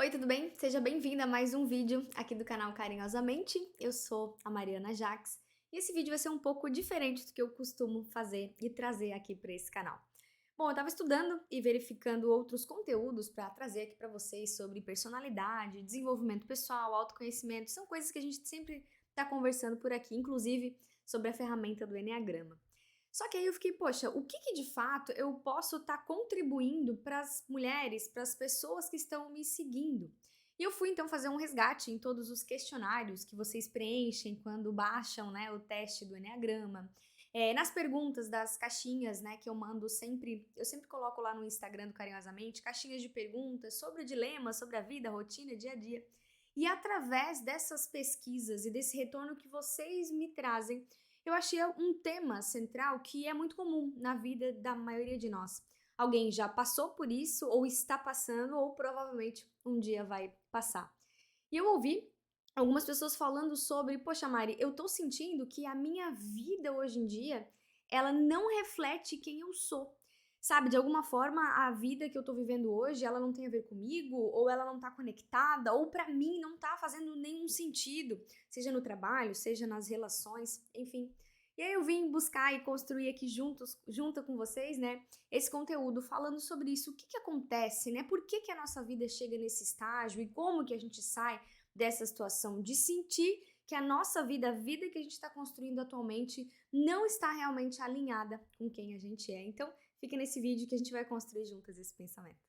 Oi, tudo bem? Seja bem-vinda a mais um vídeo aqui do canal Carinhosamente. Eu sou a Mariana Jax e esse vídeo vai ser um pouco diferente do que eu costumo fazer e trazer aqui para esse canal. Bom, eu estava estudando e verificando outros conteúdos para trazer aqui para vocês sobre personalidade, desenvolvimento pessoal, autoconhecimento. São coisas que a gente sempre está conversando por aqui, inclusive sobre a ferramenta do Enneagrama. Só que aí eu fiquei, poxa, o que de fato eu posso estar contribuindo para as mulheres, para as pessoas que estão me seguindo? E eu fui então fazer um resgate em todos os questionários que vocês preenchem quando baixam, né, o teste do Enneagrama. Nas perguntas das caixinhas, né, que eu mando sempre, eu sempre coloco lá no Instagram do Carinhosamente, caixinhas de perguntas sobre dilemas, sobre a vida, a rotina, dia a dia. E através dessas pesquisas e desse retorno que vocês me trazem, eu achei um tema central que é muito comum na vida da maioria de nós. Alguém já passou por isso, ou está passando, ou provavelmente um dia vai passar. E eu ouvi algumas pessoas falando sobre, poxa, Mari, eu tô sentindo que a minha vida hoje em dia, ela não reflete quem eu sou. Sabe, de alguma forma, a vida que eu tô vivendo hoje, ela não tem a ver comigo, ou ela não tá conectada, ou pra mim não tá fazendo nenhum sentido, seja no trabalho, seja nas relações, enfim. E aí eu vim buscar e construir aqui junto com vocês, né, esse conteúdo falando sobre isso, o que acontece, né, por que a nossa vida chega nesse estágio e como que a gente sai dessa situação de sentir que a nossa vida, a vida que a gente está construindo atualmente, não está realmente alinhada com quem a gente é. Então, fica nesse vídeo que a gente vai construir juntas esse pensamento.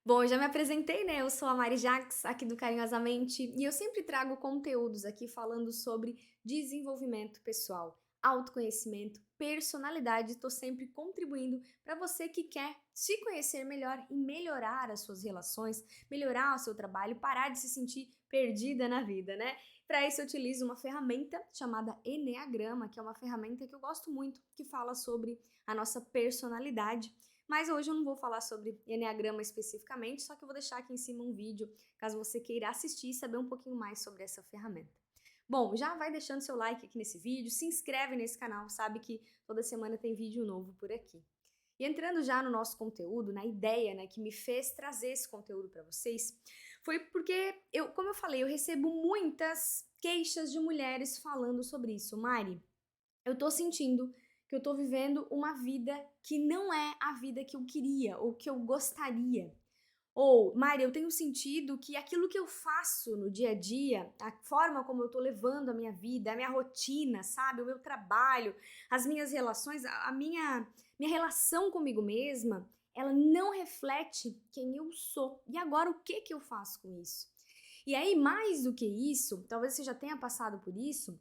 Bom, eu já me apresentei, né? Eu sou a Mari Jax, aqui do Carinhosamente, e eu sempre trago conteúdos aqui falando sobre desenvolvimento pessoal, autoconhecimento, personalidade. Estou sempre contribuindo para você que quer se conhecer melhor e melhorar as suas relações, melhorar o seu trabalho, parar de se sentir perdida na vida, né? Para isso eu utilizo uma ferramenta chamada Enneagrama, que é uma ferramenta que eu gosto muito, que fala sobre a nossa personalidade. Mas hoje eu não vou falar sobre Enneagrama especificamente, só que eu vou deixar aqui em cima um vídeo, caso você queira assistir e saber um pouquinho mais sobre essa ferramenta. Bom, já vai deixando seu like aqui nesse vídeo, se inscreve nesse canal, sabe que toda semana tem vídeo novo por aqui. E entrando já no nosso conteúdo, na ideia, né, que me fez trazer esse conteúdo para vocês, foi porque como eu falei, eu recebo muitas queixas de mulheres falando sobre isso. Mari, eu tô sentindo que eu tô vivendo uma vida que não é a vida que eu queria ou que eu gostaria. Ou, Mari, eu tenho sentido que aquilo que eu faço no dia a dia, a forma como eu tô levando a minha vida, a minha rotina, sabe? O meu trabalho, as minhas relações, a minha relação comigo mesma, ela não reflete quem eu sou. E agora o que que eu faço com isso? E aí, mais do que isso, talvez você já tenha passado por isso,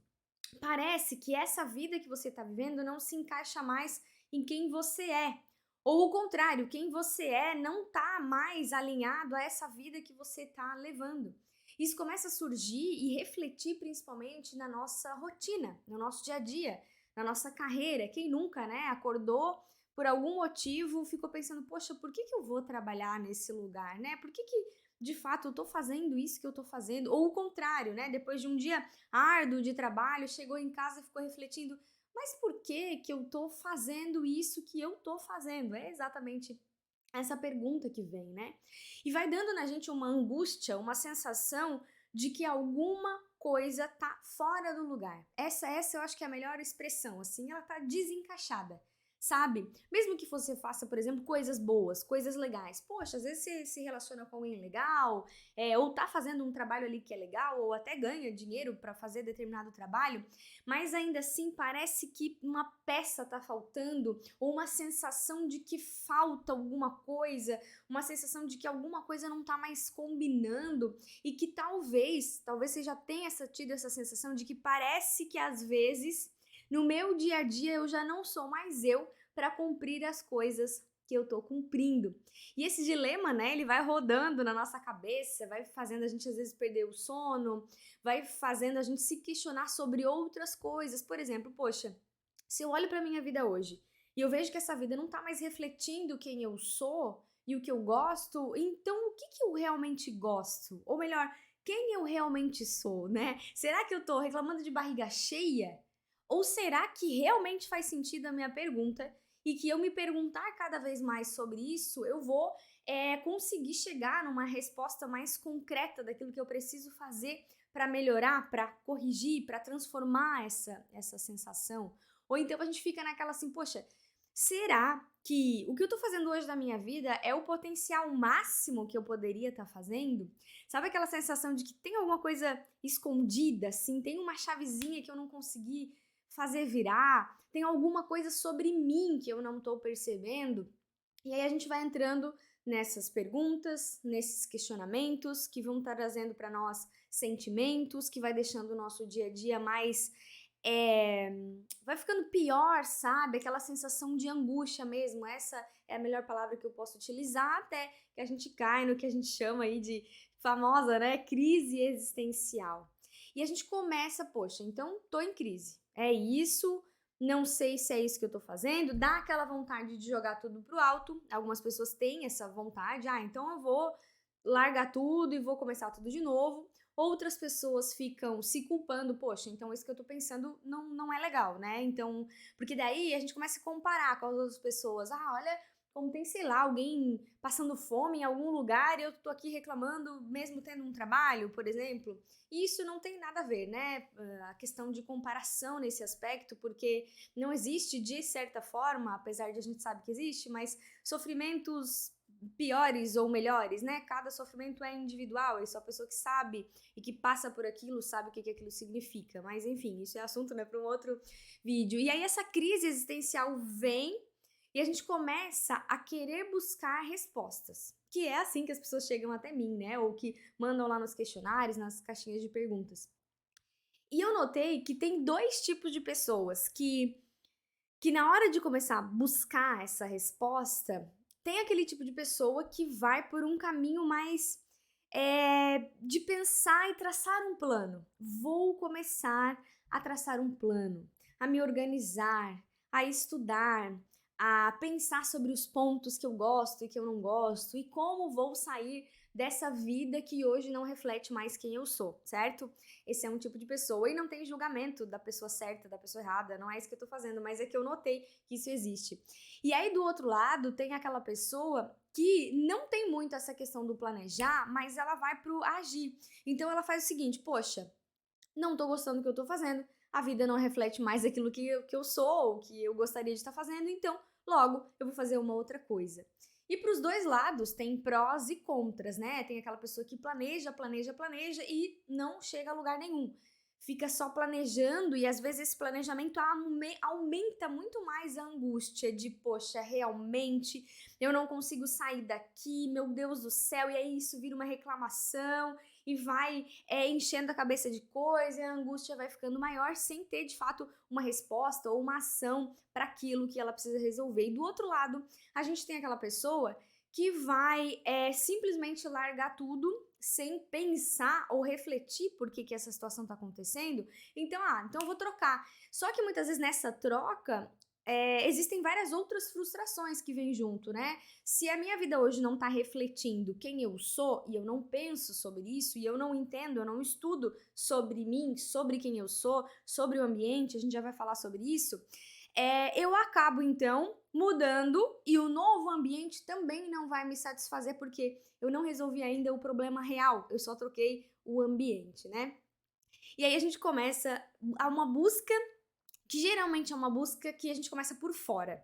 parece que essa vida que você está vivendo não se encaixa mais em quem você é. Ou o contrário, quem você é não está mais alinhado a essa vida que você está levando. Isso começa a surgir e refletir principalmente na nossa rotina, no nosso dia a dia, na nossa carreira. Quem nunca, né, acordou por algum motivo, ficou pensando, poxa, por que eu vou trabalhar nesse lugar, né? Por que de fato eu tô fazendo isso que eu tô fazendo? Ou o contrário, né? Depois de um dia árduo de trabalho, chegou em casa e ficou refletindo, mas por que eu tô fazendo isso que eu tô fazendo? É exatamente essa pergunta que vem, né? E vai dando na gente uma angústia, uma sensação de que alguma coisa tá fora do lugar. Essa eu acho que é a melhor expressão, assim, ela tá desencaixada. Sabe? Mesmo que você faça, por exemplo, coisas boas, coisas legais. Poxa, às vezes você se relaciona com alguém legal, ou tá fazendo um trabalho ali que é legal, ou até ganha dinheiro para fazer determinado trabalho, mas ainda assim parece que uma peça tá faltando, ou uma sensação de que falta alguma coisa, uma sensação de que alguma coisa não tá mais combinando, e que talvez você já tenha tido essa sensação de que parece que às vezes no meu dia a dia eu já não sou mais eu para cumprir as coisas que eu tô cumprindo. E esse dilema, né, ele vai rodando na nossa cabeça, vai fazendo a gente às vezes perder o sono, vai fazendo a gente se questionar sobre outras coisas. Por exemplo, poxa, se eu olho para minha vida hoje e eu vejo que essa vida não tá mais refletindo quem eu sou e o que eu gosto, então o que eu realmente gosto? Ou melhor, quem eu realmente sou, né? Será que eu tô reclamando de barriga cheia? Ou será que realmente faz sentido a minha pergunta e que eu me perguntar cada vez mais sobre isso, eu vou conseguir chegar numa resposta mais concreta daquilo que eu preciso fazer para melhorar, para corrigir, para transformar essa sensação? Ou então a gente fica naquela assim, poxa, será que o que eu tô fazendo hoje da minha vida é o potencial máximo que eu poderia estar fazendo? Sabe aquela sensação de que tem alguma coisa escondida, assim, tem uma chavezinha que eu não consegui fazer virar, tem alguma coisa sobre mim que eu não estou percebendo? E aí a gente vai entrando nessas perguntas, nesses questionamentos que vão trazendo para nós sentimentos, que vai deixando o nosso dia a dia mais é, vai ficando pior, sabe? Aquela sensação de angústia mesmo. Essa é a melhor palavra que eu posso utilizar, até que a gente cai no que a gente chama aí de famosa, né? Crise existencial. E a gente começa, poxa, então tô em crise. É isso, não sei se é isso que eu tô fazendo, dá aquela vontade de jogar tudo pro alto. Algumas pessoas têm essa vontade, então eu vou largar tudo e vou começar tudo de novo. Outras pessoas ficam se culpando, poxa, então isso que eu tô pensando não é legal, né? Então, porque daí a gente começa a comparar com as outras pessoas. Olha como tem, sei lá, alguém passando fome em algum lugar e eu tô aqui reclamando, mesmo tendo um trabalho, por exemplo. E isso não tem nada a ver, né? A questão de comparação nesse aspecto, porque não existe, de certa forma, apesar de a gente saber que existe, mas sofrimentos piores ou melhores, né? Cada sofrimento é individual, e só a pessoa que sabe e que passa por aquilo sabe o que aquilo significa. Mas enfim, isso é assunto, né, para um outro vídeo. E aí essa crise existencial vem e a gente começa a querer buscar respostas. Que é assim que as pessoas chegam até mim, né? Ou que mandam lá nos questionários, nas caixinhas de perguntas. E eu notei que tem dois tipos de pessoas que na hora de começar a buscar essa resposta, tem aquele tipo de pessoa que vai por um caminho mais de pensar e traçar um plano. Vou começar a traçar um plano, a me organizar, a estudar, a pensar sobre os pontos que eu gosto e que eu não gosto e como vou sair dessa vida que hoje não reflete mais quem eu sou, certo? Esse é um tipo de pessoa e não tem julgamento da pessoa certa, da pessoa errada, não é isso que eu tô fazendo, mas é que eu notei que isso existe. E aí do outro lado tem aquela pessoa que não tem muito essa questão do planejar, mas ela vai pro agir. Então ela faz o seguinte, poxa, não tô gostando do que eu tô fazendo, a vida não reflete mais aquilo que eu sou, o que eu gostaria de estar fazendo, então logo eu vou fazer uma outra coisa. E para os dois lados tem prós e contras, né? Tem aquela pessoa que planeja, planeja, planeja e não chega a lugar nenhum. Fica só planejando e às vezes esse planejamento aumenta muito mais a angústia de, poxa, realmente eu não consigo sair daqui, meu Deus do céu, e aí isso vira uma reclamação e vai enchendo a cabeça de coisa e a angústia vai ficando maior sem ter de fato uma resposta ou uma ação para aquilo que ela precisa resolver. E do outro lado, a gente tem aquela pessoa que vai simplesmente largar tudo sem pensar ou refletir por que essa situação está acontecendo. Então, então eu vou trocar. Só que muitas vezes nessa troca, existem várias outras frustrações que vêm junto, né? Se a minha vida hoje não está refletindo quem eu sou e eu não penso sobre isso e eu não entendo, eu não estudo sobre mim, sobre quem eu sou, sobre o ambiente, a gente já vai falar sobre isso, eu acabo então mudando e o novo ambiente também não vai me satisfazer porque eu não resolvi ainda o problema real, eu só troquei o ambiente, né? E aí a gente começa a uma busca que geralmente é uma busca que a gente começa por fora.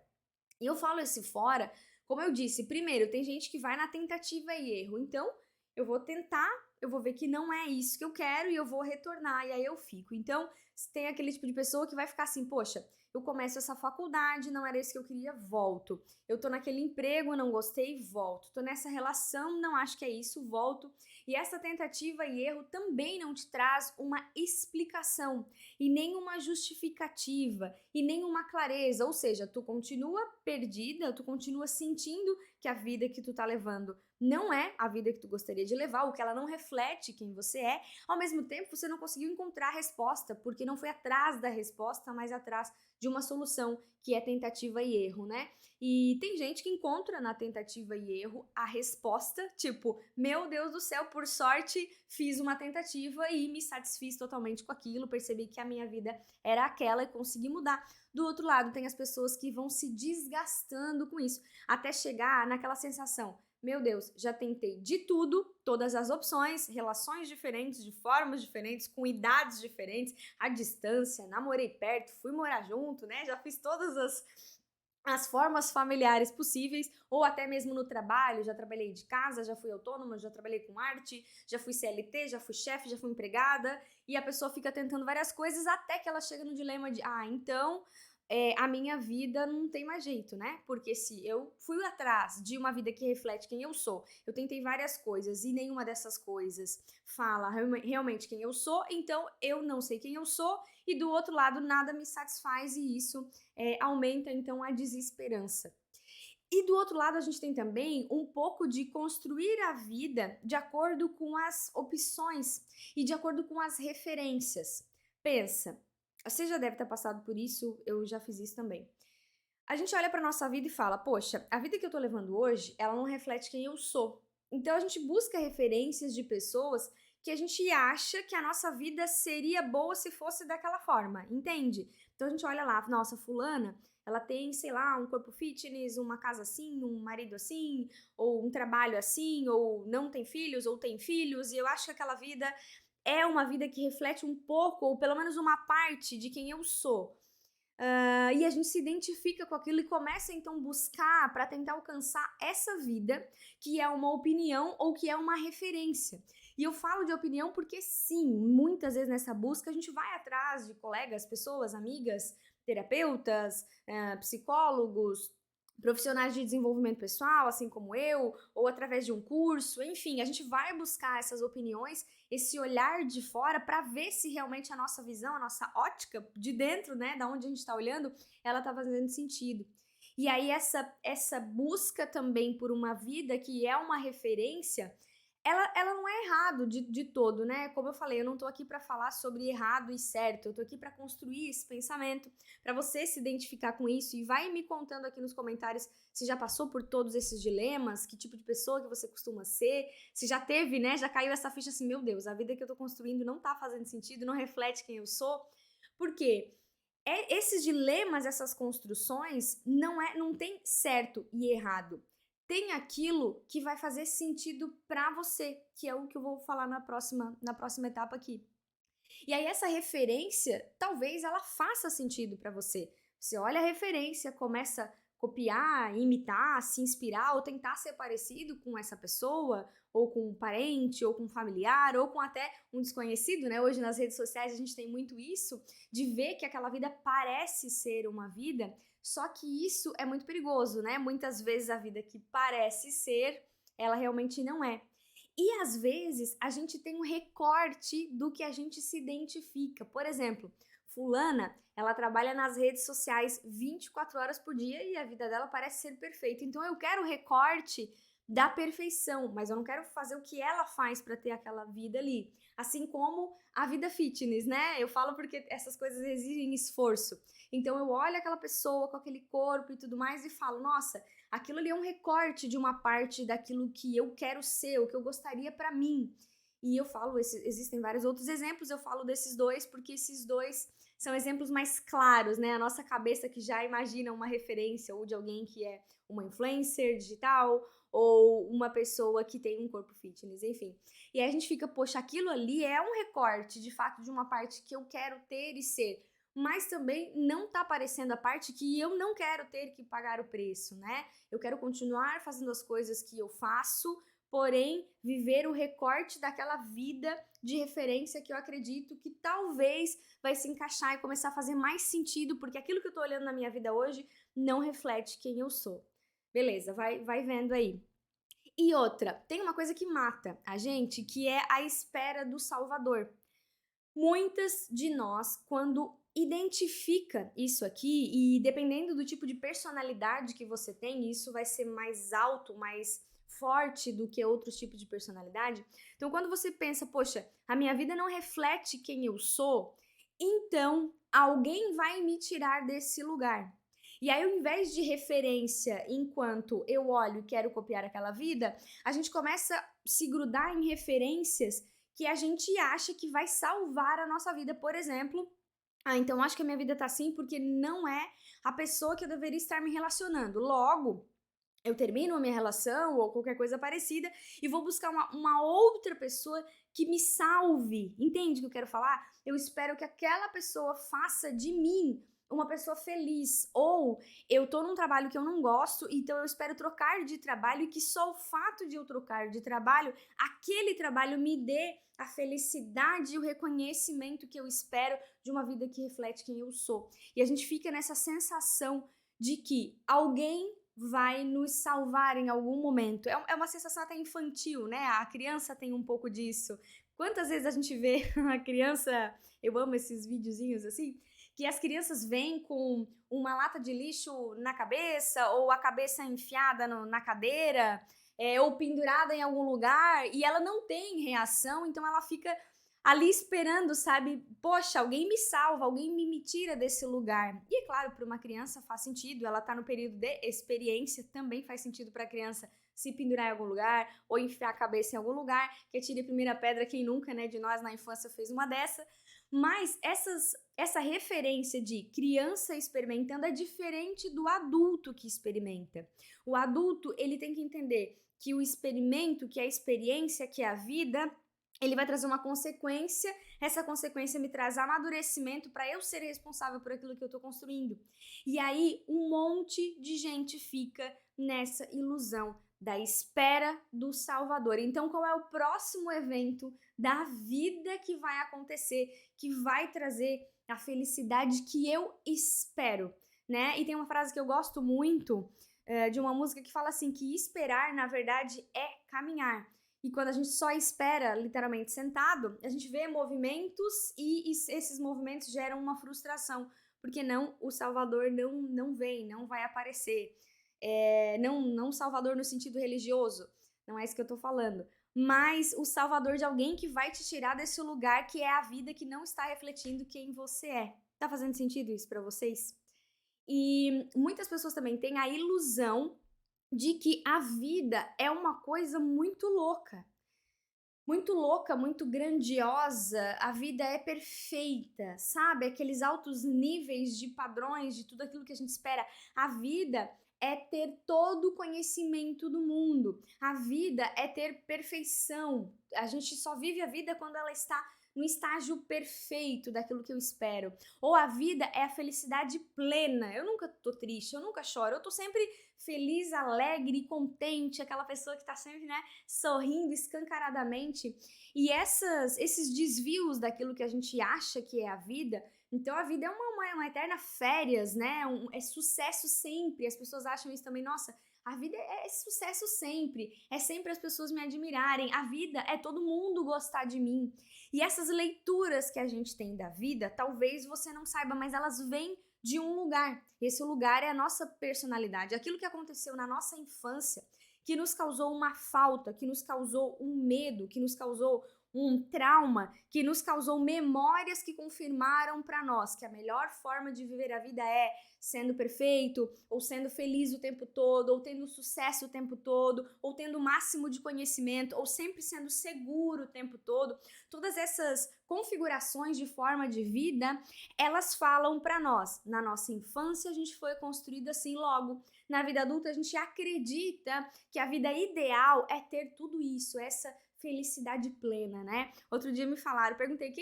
E eu falo esse fora, como eu disse, primeiro, tem gente que vai na tentativa e erro. Então, eu vou tentar, eu vou ver que não é isso que eu quero e eu vou retornar, e aí eu fico. Então, tem aquele tipo de pessoa que vai ficar assim, poxa, eu começo essa faculdade, não era isso que eu queria, volto. Eu tô naquele emprego, não gostei, volto. Tô nessa relação, não acho que é isso, volto. E essa tentativa e erro também não te traz uma explicação e nem uma justificativa e nem uma clareza, ou seja, tu continua perdida, tu continua sentindo que a vida que tu tá levando não é a vida que tu gostaria de levar, ou que ela não reflete quem você é. Ao mesmo tempo, você não conseguiu encontrar a resposta, porque não foi atrás da resposta, mas atrás de uma solução, que é tentativa e erro, né? E tem gente que encontra na tentativa e erro a resposta, tipo, meu Deus do céu, por sorte fiz uma tentativa e me satisfiz totalmente com aquilo, percebi que a minha vida era aquela e consegui mudar. Do outro lado, tem as pessoas que vão se desgastando com isso, até chegar naquela sensação, meu Deus, já tentei de tudo, todas as opções, relações diferentes, de formas diferentes, com idades diferentes, à distância, namorei perto, fui morar junto, né? Já fiz todas as formas familiares possíveis, ou até mesmo no trabalho, já trabalhei de casa, já fui autônoma, já trabalhei com arte, já fui CLT, já fui chefe, já fui empregada, e a pessoa fica tentando várias coisas até que ela chega no dilema de, então a minha vida não tem mais jeito, né? Porque se eu fui atrás de uma vida que reflete quem eu sou, eu tentei várias coisas e nenhuma dessas coisas fala realmente quem eu sou, então eu não sei quem eu sou, e do outro lado nada me satisfaz, e isso aumenta então a desesperança. E do outro lado, a gente tem também um pouco de construir a vida de acordo com as opções e de acordo com as referências. Pensa, você já deve ter passado por isso, eu já fiz isso também. A gente olha para nossa vida e fala: poxa, a vida que eu tô levando hoje, ela não reflete quem eu sou. Então a gente busca referências de pessoas que a gente acha que a nossa vida seria boa se fosse daquela forma, entende? Então a gente olha lá, nossa, fulana, ela tem, sei lá, um corpo fitness, uma casa assim, um marido assim, ou um trabalho assim, ou não tem filhos, ou tem filhos, e eu acho que aquela vida é uma vida que reflete um pouco, ou pelo menos uma parte de quem eu sou. E a gente se identifica com aquilo e começa então buscar para tentar alcançar essa vida que é uma opinião ou que é uma referência. E eu falo de opinião porque sim, muitas vezes nessa busca a gente vai atrás de colegas, pessoas, amigas, terapeutas, psicólogos, profissionais de desenvolvimento pessoal, assim como eu, ou através de um curso, enfim, a gente vai buscar essas opiniões, esse olhar de fora para ver se realmente a nossa visão, a nossa ótica de dentro, né, da onde a gente está olhando, ela tá fazendo sentido. E aí essa busca também por uma vida que é uma referência, ela não é errado de todo, né? Como eu falei, eu não tô aqui para falar sobre errado e certo, eu tô aqui para construir esse pensamento, para você se identificar com isso, e vai me contando aqui nos comentários se já passou por todos esses dilemas, que tipo de pessoa que você costuma ser, se já teve, né, já caiu essa ficha assim, meu Deus, a vida que eu tô construindo não tá fazendo sentido, não reflete quem eu sou. Por quê? Esses dilemas, essas construções, não tem certo e errado. Tem aquilo que vai fazer sentido para você, que é o que eu vou falar na próxima etapa aqui. E aí essa referência, talvez ela faça sentido para você. Você olha a referência, começa a copiar, imitar, se inspirar ou tentar ser parecido com essa pessoa, ou com um parente, ou com um familiar, ou com até um desconhecido, né? Hoje nas redes sociais a gente tem muito isso, de ver que aquela vida parece ser uma vida, só que isso é muito perigoso, né? Muitas vezes a vida que parece ser, ela realmente não é. E às vezes a gente tem um recorte do que a gente se identifica. Por exemplo, fulana, ela trabalha nas redes sociais 24 horas por dia e a vida dela parece ser perfeita. Então eu quero o recorte da perfeição, mas eu não quero fazer o que ela faz para ter aquela vida ali. Assim como a vida fitness, né? Eu falo porque essas coisas exigem esforço. Então eu olho aquela pessoa com aquele corpo e tudo mais e falo, nossa, aquilo ali é um recorte de uma parte daquilo que eu quero ser, o que eu gostaria para mim. E eu falo, existem vários outros exemplos, eu falo desses dois porque esses dois são exemplos mais claros, né? A nossa cabeça que já imagina uma referência ou de alguém que é uma influencer digital ou uma pessoa que tem um corpo fitness, enfim. E aí a gente fica, poxa, aquilo ali é um recorte de fato de uma parte que eu quero ter e ser, mas também não tá aparecendo a parte que eu não quero ter que pagar o preço, né? Eu quero continuar fazendo as coisas que eu faço, porém viver o recorte daquela vida de referência que eu acredito que talvez vai se encaixar e começar a fazer mais sentido, porque aquilo que eu tô olhando na minha vida hoje não reflete quem eu sou. Beleza, vai vendo aí. E outra, tem uma coisa que mata a gente, que é a espera do Salvador. Muitas de nós, quando identifica isso aqui, e dependendo do tipo de personalidade que você tem, isso vai ser mais alto, mais forte do que outros tipos de personalidade. Então, quando você pensa, poxa, a minha vida não reflete quem eu sou, então alguém vai me tirar desse lugar. E aí, ao invés de referência, enquanto eu olho e quero copiar aquela vida, a gente começa a se grudar em referências que a gente acha que vai salvar a nossa vida. Por exemplo, então acho que a minha vida tá assim porque não é a pessoa que eu deveria estar me relacionando. Logo, eu termino a minha relação ou qualquer coisa parecida e vou buscar uma outra pessoa que me salve. Entende o que eu quero falar? Eu espero que aquela pessoa faça de mim uma pessoa feliz. Ou eu tô num trabalho que eu não gosto, então eu espero trocar de trabalho e que só o fato de eu trocar de trabalho, aquele trabalho me dê a felicidade e o reconhecimento que eu espero de uma vida que reflete quem eu sou. E a gente fica nessa sensação de que alguém vai nos salvar em algum momento. É uma sensação até infantil, né? A criança tem um pouco disso. Quantas vezes a gente vê a criança, eu amo esses videozinhos assim, que as crianças vêm com uma lata de lixo na cabeça, ou a cabeça enfiada na cadeira, ou pendurada em algum lugar, e ela não tem reação, então ela fica ali esperando, sabe? Poxa, alguém me salva, alguém me tira desse lugar. E é claro, para uma criança faz sentido, ela tá no período de experiência, também faz sentido para a criança se pendurar em algum lugar ou enfiar a cabeça em algum lugar, que atire a primeira pedra, quem nunca, né, de nós na infância fez uma dessa. Mas essa referência de criança experimentando é diferente do adulto que experimenta. O adulto, ele tem que entender que o experimento, que a experiência, que a vida, ele vai trazer uma consequência, essa consequência me traz amadurecimento para eu ser responsável por aquilo que eu estou construindo. E aí um monte de gente fica nessa ilusão da espera do Salvador. Então, qual é o próximo evento da vida que vai acontecer, que vai trazer a felicidade que eu espero, né? E tem uma frase que eu gosto muito, de uma música que fala assim, que esperar, na verdade, é caminhar. E quando a gente só espera, literalmente sentado, a gente vê movimentos e esses movimentos geram uma frustração, porque não, o Salvador não vem, não vai aparecer. Não Salvador no sentido religioso, não é isso que eu tô falando, mas o Salvador de alguém que vai te tirar desse lugar que é a vida que não está refletindo quem você é. Tá fazendo sentido isso pra vocês? E muitas pessoas também têm a ilusão de que a vida é uma coisa muito louca, muito grandiosa, a vida é perfeita, sabe? Aqueles altos níveis de padrões, de tudo aquilo que a gente espera. A vida é ter todo o conhecimento do mundo. A vida é ter perfeição. A gente só vive a vida quando ela está no estágio perfeito daquilo que eu espero. Ou a vida é a felicidade plena. Eu nunca tô triste, eu nunca choro, eu tô sempre feliz, alegre e contente, aquela pessoa que tá sempre, né, sorrindo escancaradamente. E esses desvios daquilo que a gente acha que é a vida, então a vida é uma eterna férias, né? É sucesso sempre. As pessoas acham isso também, nossa, a vida é sucesso sempre, é sempre as pessoas me admirarem, a vida é todo mundo gostar de mim. E essas leituras que a gente tem da vida, talvez você não saiba, mas elas vêm de um lugar. Esse lugar é a nossa personalidade, aquilo que aconteceu na nossa infância, que nos causou uma falta, que nos causou um medo, que nos causou um trauma, que nos causou memórias que confirmaram para nós que a melhor forma de viver a vida é sendo perfeito, ou sendo feliz o tempo todo, ou tendo sucesso o tempo todo, ou tendo o máximo de conhecimento, ou sempre sendo seguro o tempo todo. Todas essas configurações de forma de vida, elas falam para nós. Na nossa infância a gente foi construído assim logo. Na vida adulta a gente acredita que a vida ideal é ter tudo isso, essa felicidade plena, né? Outro dia me falaram, perguntei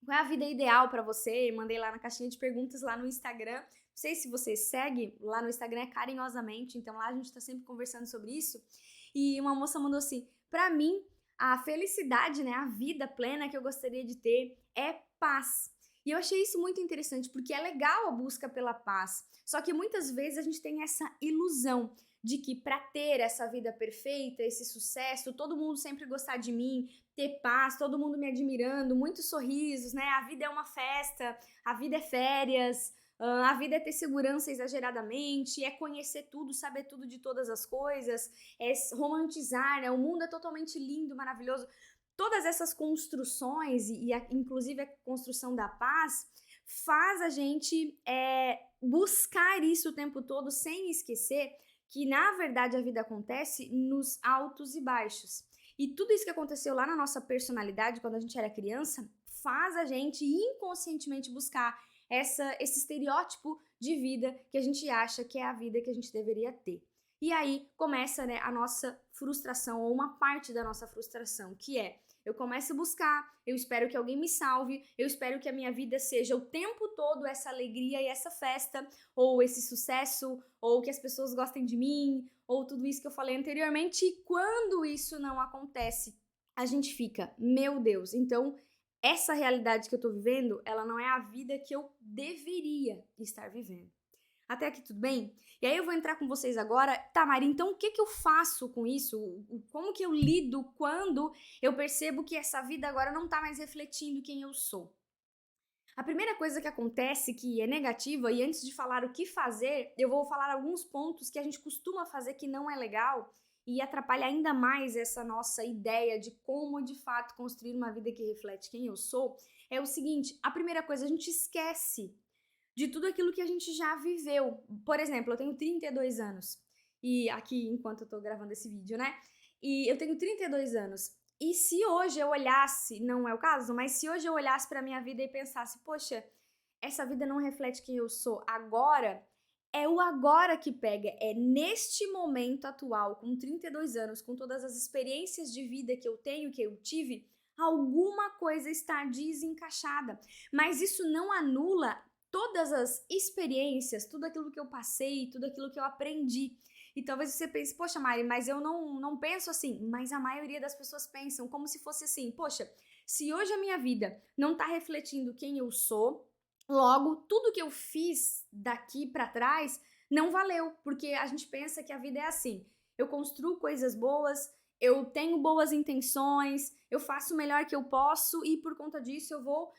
qual é a vida ideal para você, mandei lá na caixinha de perguntas lá no Instagram. Não sei se você segue, lá no Instagram é carinhosamente, então lá a gente tá sempre conversando sobre isso. E uma moça mandou assim, pra mim, a felicidade, né, a vida plena que eu gostaria de ter é paz. E eu achei isso muito interessante, porque é legal a busca pela paz. Só que muitas vezes a gente tem essa ilusão de que para ter essa vida perfeita, esse sucesso, todo mundo sempre gostar de mim, ter paz, todo mundo me admirando, muitos sorrisos, né? A vida é uma festa, a vida é férias, A vida é ter segurança exageradamente, é conhecer tudo, saber tudo de todas as coisas, é romantizar, né? O mundo é totalmente lindo, maravilhoso. Todas essas construções, inclusive a construção da paz, faz a gente buscar isso o tempo todo, sem esquecer que, na verdade, a vida acontece nos altos e baixos. E tudo isso que aconteceu lá na nossa personalidade, quando a gente era criança, faz a gente inconscientemente buscar esse estereótipo de vida que a gente acha que é a vida que a gente deveria ter. E aí começa, né, a nossa frustração, ou uma parte da nossa frustração, que é: eu começo a buscar, eu espero que alguém me salve, eu espero que a minha vida seja o tempo todo essa alegria e essa festa, ou esse sucesso, ou que as pessoas gostem de mim, ou tudo isso que eu falei anteriormente. E quando isso não acontece, a gente fica: meu Deus, então essa realidade que eu tô vivendo, ela não é a vida que eu deveria estar vivendo. Até aqui tudo bem? E aí eu vou entrar com vocês agora. Tá, Mari, então o que eu faço com isso? Como que eu lido quando eu percebo que essa vida agora não tá mais refletindo quem eu sou? A primeira coisa que acontece, que é negativa, e antes de falar o que fazer, eu vou falar alguns pontos que a gente costuma fazer que não é legal e atrapalha ainda mais essa nossa ideia de como de fato construir uma vida que reflete quem eu sou. É o seguinte: a primeira coisa, a gente esquece de tudo aquilo que a gente já viveu. Por exemplo, eu tenho 32 anos, e aqui enquanto eu tô gravando esse vídeo, né? E eu tenho 32 anos. E se hoje eu olhasse, não é o caso, mas se hoje eu olhasse pra minha vida e pensasse: poxa, essa vida não reflete quem eu sou agora, é o agora que pega, é neste momento atual, com 32 anos, com todas as experiências de vida que eu tenho, que eu tive, alguma coisa está desencaixada. Mas isso não anula todas as experiências, tudo aquilo que eu passei, tudo aquilo que eu aprendi. E talvez você pense: poxa, Mari, mas eu não penso assim. Mas a maioria das pessoas pensam como se fosse assim: poxa, se hoje a minha vida não tá refletindo quem eu sou, logo tudo que eu fiz daqui pra trás não valeu, porque a gente pensa que a vida é assim: eu construo coisas boas, eu tenho boas intenções, eu faço o melhor que eu posso e por conta disso eu vou,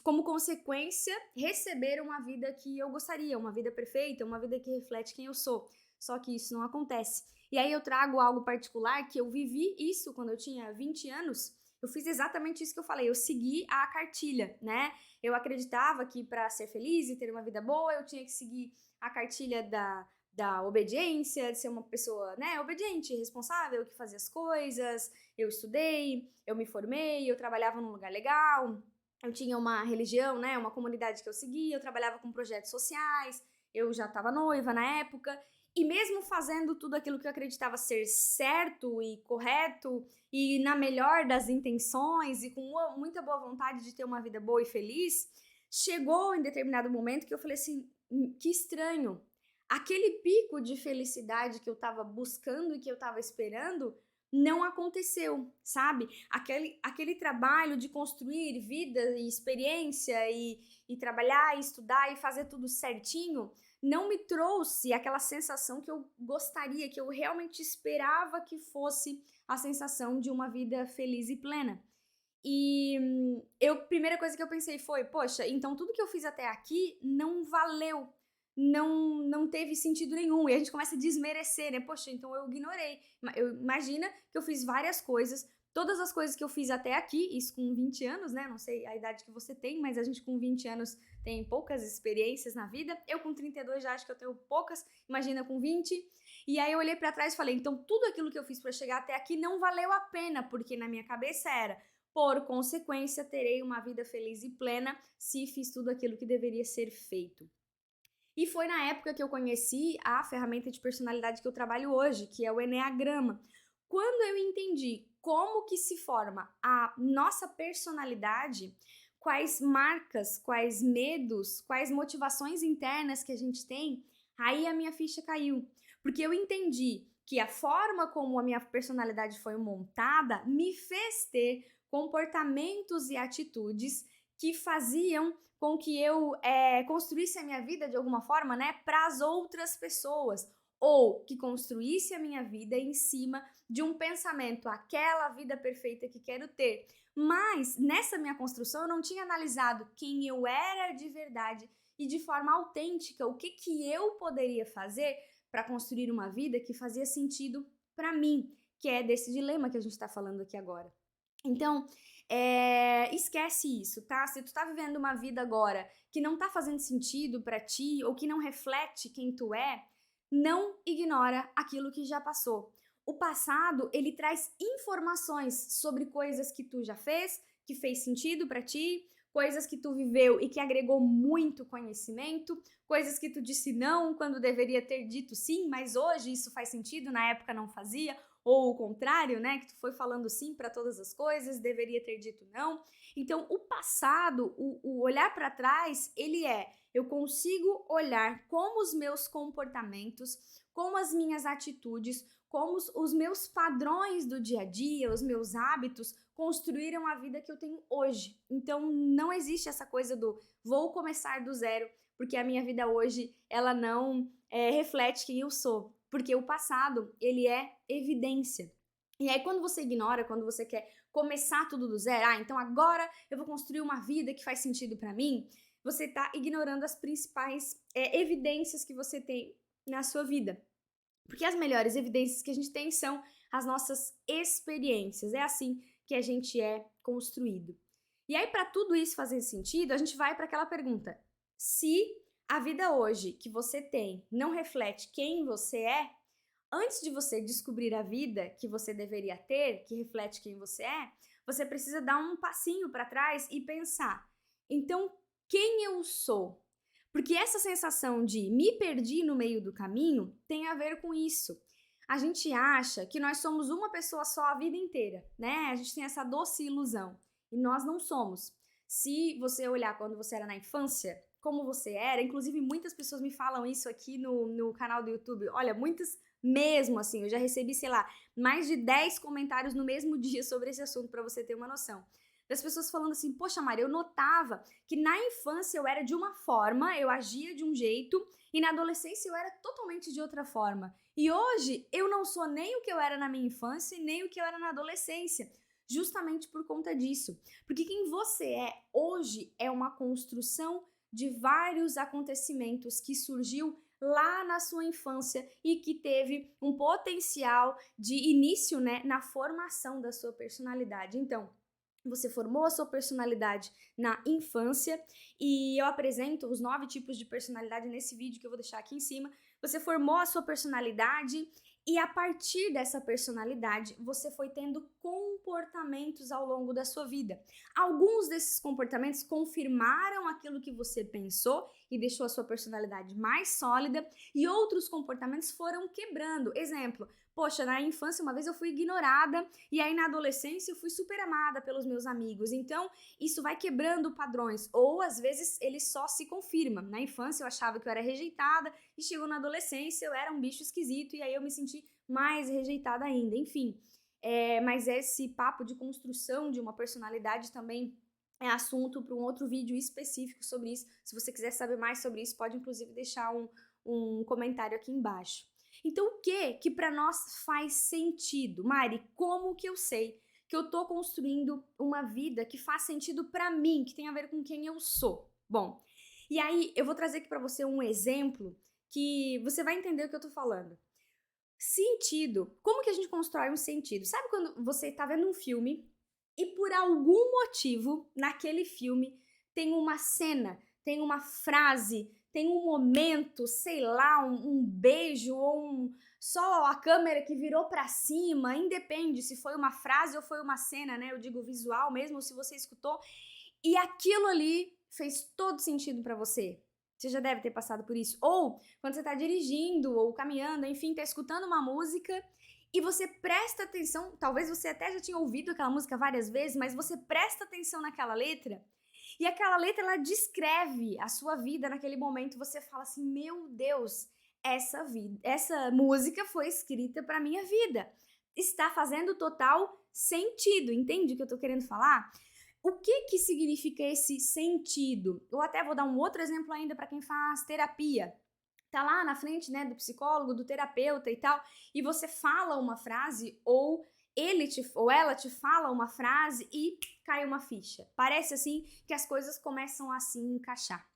como consequência, receber uma vida que eu gostaria, uma vida perfeita, uma vida que reflete quem eu sou. Só que isso não acontece. E aí eu trago algo particular, que eu vivi isso quando eu tinha 20 anos. Eu fiz exatamente isso que eu falei, eu segui a cartilha, né? Eu acreditava que para ser feliz e ter uma vida boa, eu tinha que seguir a cartilha da obediência, de ser uma pessoa, né, obediente, responsável, que fazia as coisas. Eu estudei, eu me formei, eu trabalhava num lugar legal, eu tinha uma religião, né, uma comunidade que eu seguia, eu trabalhava com projetos sociais, eu já estava noiva na época. E mesmo fazendo tudo aquilo que eu acreditava ser certo e correto, e na melhor das intenções, e com muita boa vontade de ter uma vida boa e feliz, chegou em determinado momento que eu falei assim: que estranho, aquele pico de felicidade que eu tava buscando e que eu tava esperando não aconteceu, sabe? Aquele trabalho de construir vida e experiência e trabalhar e estudar e fazer tudo certinho não me trouxe aquela sensação que eu gostaria, que eu realmente esperava que fosse a sensação de uma vida feliz e plena. E primeira coisa que eu pensei foi: poxa, então tudo que eu fiz até aqui não valeu, não teve sentido nenhum. E a gente começa a desmerecer, né? Poxa, então eu ignorei. Imagina que eu fiz várias coisas, todas as coisas que eu fiz até aqui, isso com 20 anos, né? Não sei a idade que você tem, mas a gente com 20 anos tem poucas experiências na vida. Eu com 32 já acho que eu tenho poucas, imagina com 20. E aí eu olhei pra trás e falei: então tudo aquilo que eu fiz pra chegar até aqui não valeu a pena, porque na minha cabeça era: por consequência, terei uma vida feliz e plena se fiz tudo aquilo que deveria ser feito. E foi na época que eu conheci a ferramenta de personalidade que eu trabalho hoje, que é o Eneagrama. Quando eu entendi como que se forma a nossa personalidade, quais marcas, quais medos, quais motivações internas que a gente tem, aí a minha ficha caiu. Porque eu entendi que a forma como a minha personalidade foi montada me fez ter comportamentos e atitudes que faziam com que eu construísse a minha vida de alguma forma, né, para as outras pessoas, ou que construísse a minha vida em cima de um pensamento: aquela vida perfeita que quero ter. Mas nessa minha construção eu não tinha analisado quem eu era de verdade e de forma autêntica o que eu poderia fazer para construir uma vida que fazia sentido para mim, que é desse dilema que a gente está falando aqui agora. Então, esquece isso, tá? Se tu tá vivendo uma vida agora que não tá fazendo sentido pra ti ou que não reflete quem tu é, não ignora aquilo que já passou. O passado, ele traz informações sobre coisas que tu já fez, que fez sentido pra ti, coisas que tu viveu e que agregou muito conhecimento, coisas que tu disse não quando deveria ter dito sim, mas hoje isso faz sentido, na época não fazia, ou o contrário, né, que tu foi falando sim para todas as coisas, deveria ter dito não. Então, o passado, o olhar para trás, eu consigo olhar como os meus comportamentos, como as minhas atitudes, como os meus padrões do dia a dia, os meus hábitos construíram a vida que eu tenho hoje. Então, não existe essa coisa do vou começar do zero, porque a minha vida hoje, ela não reflete quem eu sou. Porque o passado, ele é evidência. E aí, quando você ignora, quando você quer começar tudo do zero, então agora eu vou construir uma vida que faz sentido pra mim, você tá ignorando as principais evidências que você tem na sua vida. Porque as melhores evidências que a gente tem são as nossas experiências. É assim que a gente é construído. E aí, para tudo isso fazer sentido, a gente vai para aquela pergunta: se a vida hoje que você tem não reflete quem você é, antes de você descobrir a vida que você deveria ter, que reflete quem você precisa dar um passinho para trás e pensar: então, quem eu sou? Porque essa sensação de me perdi no meio do caminho tem a ver com isso. A gente acha que nós somos uma pessoa só a vida inteira, né? A gente tem essa doce ilusão. E nós não somos. Se você olhar quando você era na infância, como você era, inclusive muitas pessoas me falam isso aqui no canal do YouTube. Olha, muitas mesmo, assim, eu já recebi, sei lá, mais de 10 comentários no mesmo dia sobre esse assunto, para você ter uma noção. Das pessoas falando assim: poxa, Mari, eu notava que na infância eu era de uma forma, eu agia de um jeito, e na adolescência eu era totalmente de outra forma. E hoje eu não sou nem o que eu era na minha infância e nem o que eu era na adolescência, justamente por conta disso. Porque quem você é hoje é uma construção de vários acontecimentos que surgiu lá na sua infância e que teve um potencial de início, né, na formação da sua personalidade. Então, você formou a sua personalidade na infância e eu apresento os 9 tipos de personalidade nesse vídeo que eu vou deixar aqui em cima. Você formou a sua personalidade e a partir dessa personalidade você foi tendo comportamentos ao longo da sua vida. Alguns desses comportamentos confirmaram aquilo que você pensou e deixou a sua personalidade mais sólida, e outros comportamentos foram quebrando. Exemplo: poxa, na infância uma vez eu fui ignorada e aí na adolescência eu fui super amada pelos meus amigos. Então, isso vai quebrando padrões, ou às vezes ele só se confirma. Na infância eu achava que eu era rejeitada e chegou na adolescência eu era um bicho esquisito e aí eu me senti mais rejeitada ainda. Enfim, mas esse papo de construção de uma personalidade também é assunto para um outro vídeo específico sobre isso. Se você quiser saber mais sobre isso, pode inclusive deixar um comentário aqui embaixo. Então, o que para nós faz sentido? Mari, como que eu sei que eu tô construindo uma vida que faz sentido para mim, que tem a ver com quem eu sou? Bom, e aí eu vou trazer aqui para você um exemplo que você vai entender o que eu tô falando. Sentido. Como que a gente constrói um sentido? Sabe quando você tá vendo um filme e por algum motivo, naquele filme, tem uma cena, tem uma frase, tem um momento, sei lá, um beijo ou só a câmera que virou pra cima, independe se foi uma frase ou foi uma cena, né? Eu digo visual mesmo, ou se você escutou, e aquilo ali fez todo sentido pra você. Você já deve ter passado por isso. Ou quando você tá dirigindo ou caminhando, enfim, tá escutando uma música e você presta atenção, talvez você até já tinha ouvido aquela música várias vezes, mas você presta atenção naquela letra e aquela letra ela descreve a sua vida naquele momento. Você fala assim: meu Deus, essa música foi escrita para minha vida. Está fazendo total sentido, entende o que eu tô querendo falar? O que significa esse sentido? Eu até vou dar um outro exemplo ainda para quem faz terapia. Tá lá na frente, né, do psicólogo, do terapeuta e tal, e você fala uma frase ou ou ela te fala uma frase e cai uma ficha. Parece assim que as coisas começam a se encaixar.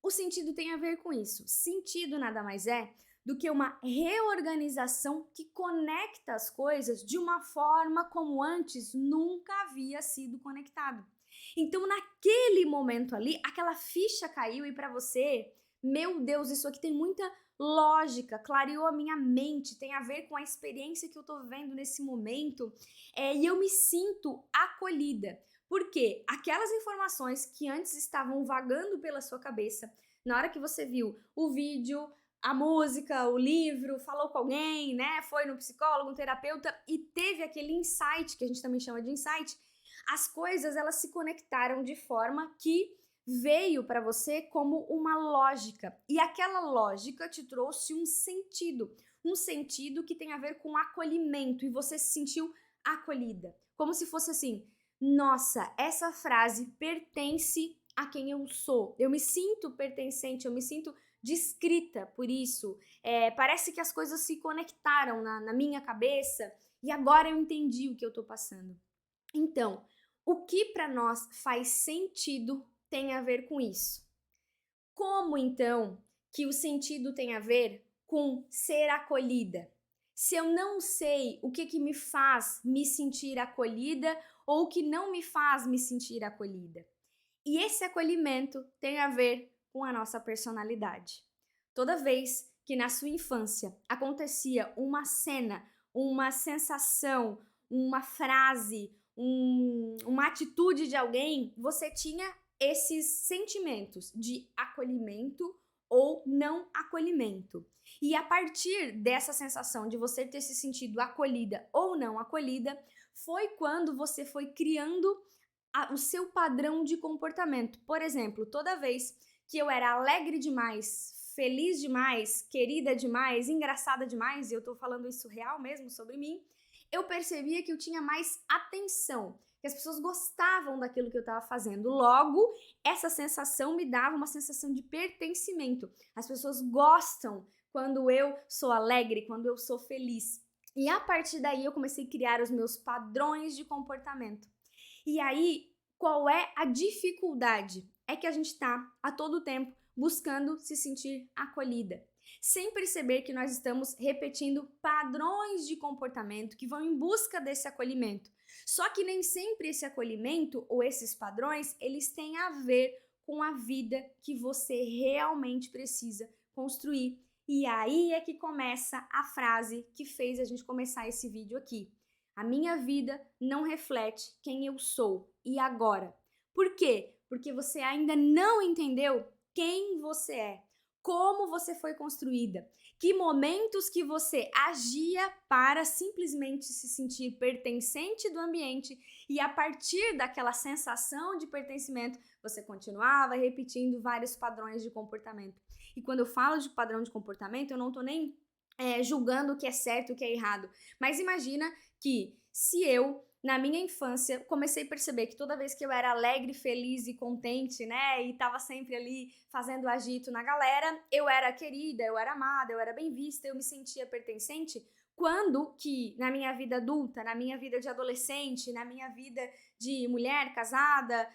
O sentido tem a ver com isso. Sentido nada mais é do que uma reorganização que conecta as coisas de uma forma como antes nunca havia sido conectado. Então, naquele momento ali, aquela ficha caiu e para você, meu Deus, isso aqui tem muita lógica, clareou a minha mente, tem a ver com a experiência que eu tô vivendo nesse momento, e eu me sinto acolhida. Porque aquelas informações que antes estavam vagando pela sua cabeça, na hora que você viu o vídeo, a música, o livro, falou com alguém, né? Foi no psicólogo, um terapeuta e teve aquele insight, que a gente também chama de insight, as coisas elas se conectaram de forma que veio para você como uma lógica. E aquela lógica te trouxe um sentido que tem a ver com acolhimento e você se sentiu acolhida. Como se fosse assim: nossa, essa frase pertence a quem eu sou. Eu me sinto pertencente, eu me sinto descrita por isso. Parece que as coisas se conectaram na minha cabeça e agora eu entendi o que eu tô passando. Então, o que para nós faz sentido tem a ver com isso. Como então que o sentido tem a ver com ser acolhida? Se eu não sei o que me faz me sentir acolhida ou o que não me faz me sentir acolhida. E esse acolhimento tem a ver com a nossa personalidade. Toda vez que na sua infância acontecia uma cena, uma sensação, uma frase, uma atitude de alguém, você tinha esses sentimentos de acolhimento ou não acolhimento. E a partir dessa sensação de você ter se sentido acolhida ou não acolhida, foi quando você foi criando o seu padrão de comportamento. Por exemplo, toda vez que eu era alegre demais, feliz demais, querida demais, engraçada demais, e eu tô falando isso real mesmo sobre mim, eu percebia que eu tinha mais atenção, que as pessoas gostavam daquilo que eu estava fazendo. Logo, essa sensação me dava uma sensação de pertencimento. As pessoas gostam quando eu sou alegre, quando eu sou feliz. E a partir daí eu comecei a criar os meus padrões de comportamento. E aí, qual é a dificuldade? É que a gente está a todo tempo buscando se sentir acolhida, sem perceber que nós estamos repetindo padrões de comportamento que vão em busca desse acolhimento. Só que nem sempre esse acolhimento ou esses padrões, eles têm a ver com a vida que você realmente precisa construir. E aí é que começa a frase que fez a gente começar esse vídeo aqui. A minha vida não reflete quem eu sou. E agora? Por quê? Porque você ainda não entendeu quem você é, como você foi construída, que momentos que você agia para simplesmente se sentir pertencente do ambiente e a partir daquela sensação de pertencimento, você continuava repetindo vários padrões de comportamento. E quando eu falo de padrão de comportamento, eu não tô nem julgando o que é certo e o que é errado, mas imagina que se eu, na minha infância, comecei a perceber que toda vez que eu era alegre, feliz e contente, né, e tava sempre ali fazendo agito na galera, eu era querida, eu era amada, eu era bem vista, eu me sentia pertencente, quando que na minha vida adulta, na minha vida de adolescente, na minha vida de mulher casada,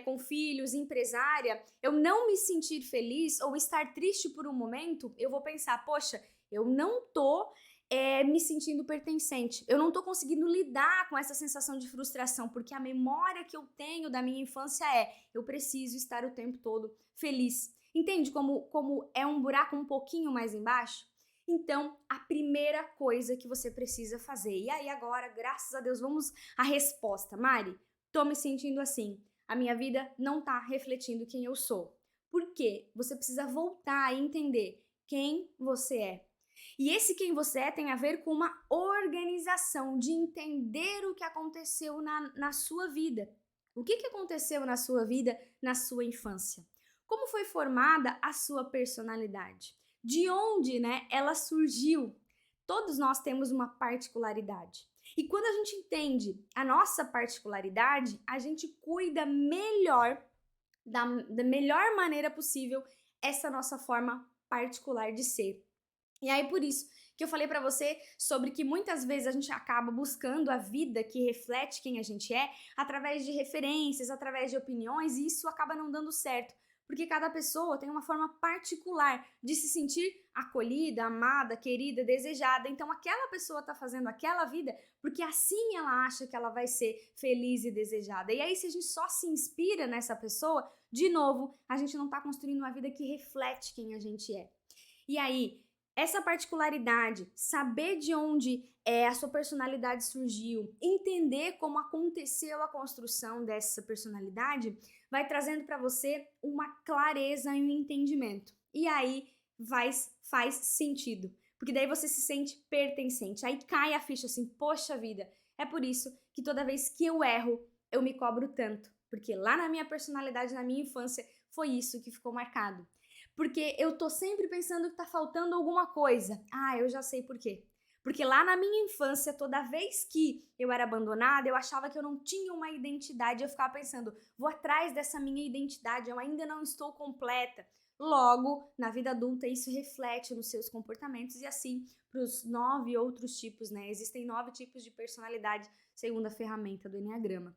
com filhos, empresária, eu não me sentir feliz ou estar triste por um momento, eu vou pensar, poxa, eu não tô me sentindo pertencente. Eu não tô conseguindo lidar com essa sensação de frustração, porque a memória que eu tenho da minha infância eu preciso estar o tempo todo feliz. Entende como é um buraco um pouquinho mais embaixo? Então, a primeira coisa que você precisa fazer. E aí agora, graças a Deus, vamos à resposta. Mari, tô me sentindo assim. A minha vida não tá refletindo quem eu sou. Por quê? Você precisa voltar a entender quem você é. E esse quem você é tem a ver com uma organização de entender o que aconteceu na sua vida. O que aconteceu na sua vida, na sua infância? Como foi formada a sua personalidade? De onde, né, ela surgiu? Todos nós temos uma particularidade. E quando a gente entende a nossa particularidade, a gente cuida melhor, da melhor maneira possível, essa nossa forma particular de ser. E aí, por isso que eu falei pra você sobre que muitas vezes a gente acaba buscando a vida que reflete quem a gente é através de referências, através de opiniões, e isso acaba não dando certo. Porque cada pessoa tem uma forma particular de se sentir acolhida, amada, querida, desejada. Então, aquela pessoa tá fazendo aquela vida porque assim ela acha que ela vai ser feliz e desejada. E aí, se a gente só se inspira nessa pessoa, de novo, a gente não tá construindo uma vida que reflete quem a gente é. E aí, essa particularidade, saber de onde a sua personalidade surgiu, entender como aconteceu a construção dessa personalidade, vai trazendo para você uma clareza e um entendimento. E aí faz sentido. Porque daí você se sente pertencente. Aí cai a ficha assim, poxa vida, é por isso que toda vez que eu erro, eu me cobro tanto. Porque lá na minha personalidade, na minha infância, foi isso que ficou marcado. Porque eu tô sempre pensando que tá faltando alguma coisa. Ah, eu já sei por quê. Porque lá na minha infância, toda vez que eu era abandonada, eu achava que eu não tinha uma identidade. Eu ficava pensando, vou atrás dessa minha identidade, eu ainda não estou completa. Logo, na vida adulta, isso reflete nos seus comportamentos e assim para os 9 outros tipos, né? Existem 9 tipos de personalidade, segundo a ferramenta do Enneagrama.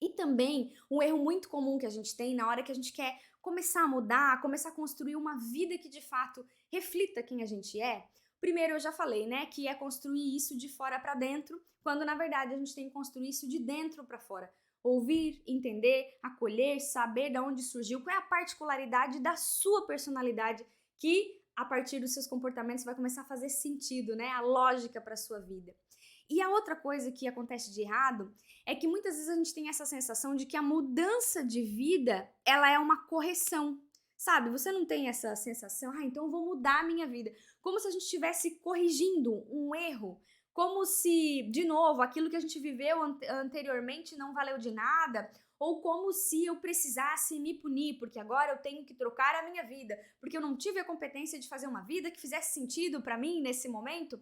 E também um erro muito comum que a gente tem na hora que a gente quer começar a mudar, começar a construir uma vida que de fato reflita quem a gente é. Primeiro eu já falei, né, que é construir isso de fora para dentro, quando na verdade a gente tem que construir isso de dentro para fora. Ouvir, entender, acolher, saber de onde surgiu, qual é a particularidade da sua personalidade que a partir dos seus comportamentos vai começar a fazer sentido, né, a lógica para sua vida. E a outra coisa que acontece de errado é que muitas vezes a gente tem essa sensação de que a mudança de vida, ela é uma correção. Sabe? Você não tem essa sensação, então eu vou mudar a minha vida. Como se a gente estivesse corrigindo um erro. Como se, de novo, aquilo que a gente viveu anteriormente não valeu de nada. Ou como se eu precisasse me punir, porque agora eu tenho que trocar a minha vida. Porque eu não tive a competência de fazer uma vida que fizesse sentido para mim nesse momento.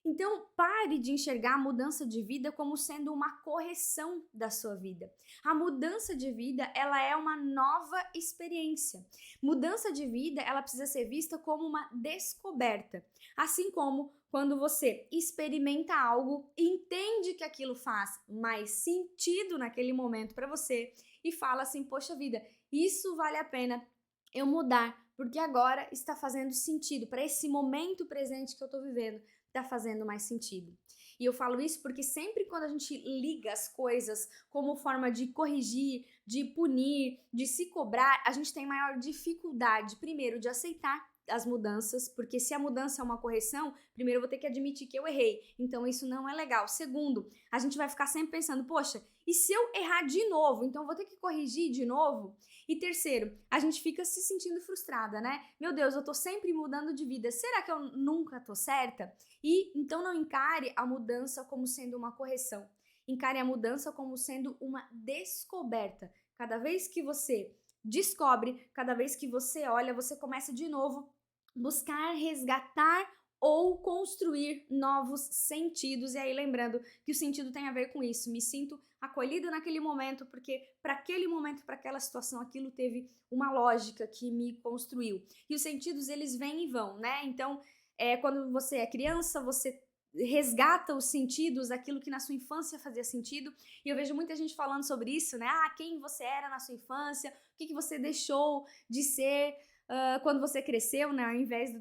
Então, pare de enxergar a mudança de vida como sendo uma correção da sua vida. A mudança de vida, ela é uma nova experiência. Mudança de vida, ela precisa ser vista como uma descoberta. Assim como quando você experimenta algo, entende que aquilo faz mais sentido naquele momento para você e fala assim: "Poxa vida, isso vale a pena eu mudar, porque agora está fazendo sentido para esse momento presente que eu estou vivendo, tá fazendo mais sentido". E eu falo isso porque sempre quando a gente liga as coisas como forma de corrigir, de punir, de se cobrar, a gente tem maior dificuldade, primeiro, de aceitar as mudanças, porque se a mudança é uma correção, primeiro eu vou ter que admitir que eu errei, então isso não é legal. Segundo, a gente vai ficar sempre pensando, poxa, e se eu errar de novo? Então eu vou ter que corrigir de novo? E terceiro, a gente fica se sentindo frustrada, né? Meu Deus, eu tô sempre mudando de vida, será que eu nunca tô certa? E então não encare a mudança como sendo uma correção. Encare a mudança como sendo uma descoberta. Cada vez que você descobre, cada vez que você olha, você começa de novo buscar resgatar ou construir novos sentidos. E aí lembrando que o sentido tem a ver com isso. Me sinto acolhida naquele momento porque para aquele momento, para aquela situação, aquilo teve uma lógica que me construiu. E os sentidos eles vêm e vão, né? Então quando você é criança, você resgata os sentidos daquilo que na sua infância fazia sentido. E eu vejo muita gente falando sobre isso, né? Ah, quem você era na sua infância, o que você deixou de ser quando você cresceu, né? Ao invés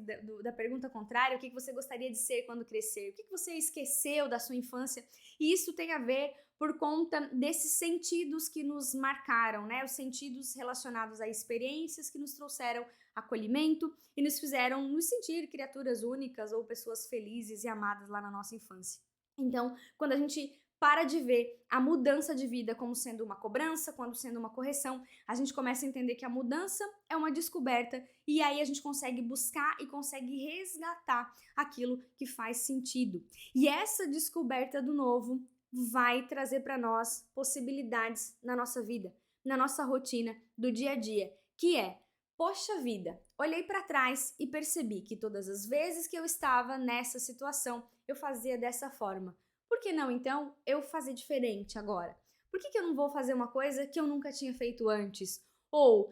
da pergunta contrária, o que você gostaria de ser quando crescer? O que você esqueceu da sua infância? E isso tem a ver por conta desses sentidos que nos marcaram, né? Os sentidos relacionados a experiências que nos trouxeram acolhimento e nos fizeram nos sentir criaturas únicas ou pessoas felizes e amadas lá na nossa infância. Então, quando a gente para de ver a mudança de vida como sendo uma cobrança, quando sendo uma correção, a gente começa a entender que a mudança é uma descoberta e aí a gente consegue buscar e consegue resgatar aquilo que faz sentido. E essa descoberta do novo vai trazer para nós possibilidades na nossa vida, na nossa rotina do dia a dia, que é: poxa vida, olhei para trás e percebi que todas as vezes que eu estava nessa situação, eu fazia dessa forma. Por que não, então, eu fazer diferente agora? Por que eu não vou fazer uma coisa que eu nunca tinha feito antes? Ou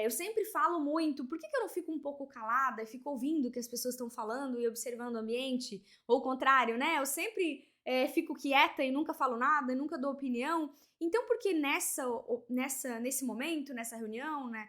eu sempre falo muito, por que eu não fico um pouco calada e fico ouvindo o que as pessoas estão falando e observando o ambiente? Ou o contrário, né? Eu sempre fico quieta e nunca falo nada, e nunca dou opinião. Então, por que nesse momento, nessa reunião, né?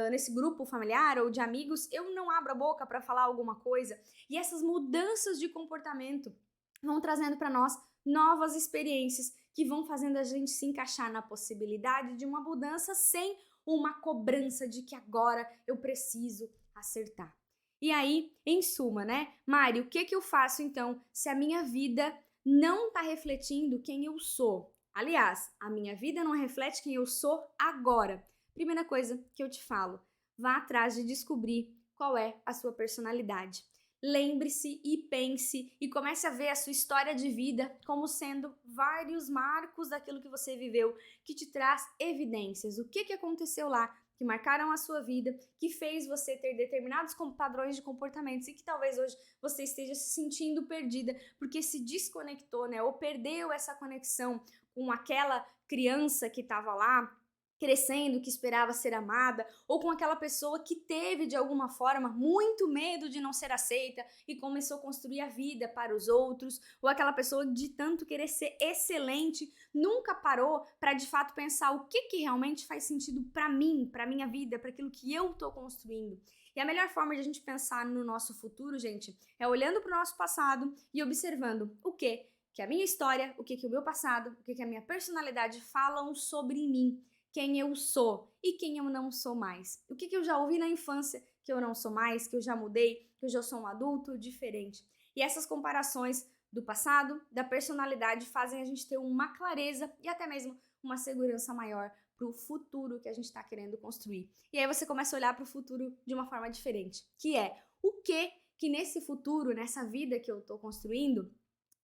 Nesse grupo familiar ou de amigos, eu não abro a boca para falar alguma coisa. E essas mudanças de comportamento vão trazendo para nós novas experiências que vão fazendo a gente se encaixar na possibilidade de uma mudança sem uma cobrança de que agora eu preciso acertar. E aí, em suma, né, Mari, o que eu faço então se a minha vida não está refletindo quem eu sou? Aliás, a minha vida não reflete quem eu sou agora. Primeira coisa que eu te falo, vá atrás de descobrir qual é a sua personalidade. Lembre-se e pense e comece a ver a sua história de vida como sendo vários marcos daquilo que você viveu, que te traz evidências. O que aconteceu lá, que marcaram a sua vida, que fez você ter determinados padrões de comportamentos e que talvez hoje você esteja se sentindo perdida porque se desconectou, né? Ou perdeu essa conexão com aquela criança que estava lá crescendo, que esperava ser amada, ou com aquela pessoa que teve de alguma forma muito medo de não ser aceita e começou a construir a vida para os outros, ou aquela pessoa de tanto querer ser excelente, nunca parou para de fato pensar o que realmente faz sentido para mim, para minha vida, para aquilo que eu tô construindo. E a melhor forma de a gente pensar no nosso futuro, gente, é olhando para o nosso passado e observando o que a minha história, o que o meu passado, o que a minha personalidade falam sobre mim, quem eu sou e quem eu não sou mais. O que eu já ouvi na infância que eu não sou mais, que eu já mudei, que eu já sou um adulto diferente. E essas comparações do passado, da personalidade, fazem a gente ter uma clareza e até mesmo uma segurança maior para o futuro que a gente está querendo construir. E aí você começa a olhar para o futuro de uma forma diferente, que é o que nesse futuro, nessa vida que eu estou construindo,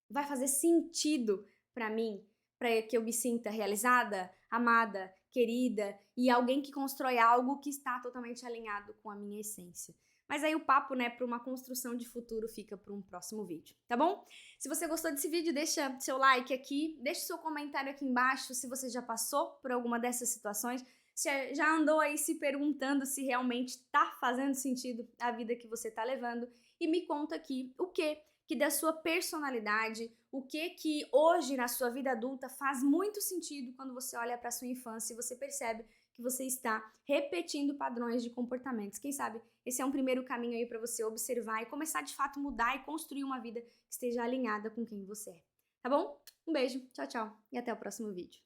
vai fazer sentido para mim, para que eu me sinta realizada, amada, querida e alguém que constrói algo que está totalmente alinhado com a minha essência. Mas aí o papo, né, para uma construção de futuro fica para um próximo vídeo, tá bom? Se você gostou desse vídeo, deixa seu like aqui, deixa seu comentário aqui embaixo se você já passou por alguma dessas situações, se já andou aí se perguntando se realmente está fazendo sentido a vida que você está levando e me conta aqui o que da sua personalidade, o que hoje na sua vida adulta faz muito sentido quando você olha para sua infância e você percebe que você está repetindo padrões de comportamentos. Quem sabe esse é um primeiro caminho aí para você observar e começar de fato mudar e construir uma vida que esteja alinhada com quem você é. Tá bom? Um beijo, tchau, tchau e até o próximo vídeo.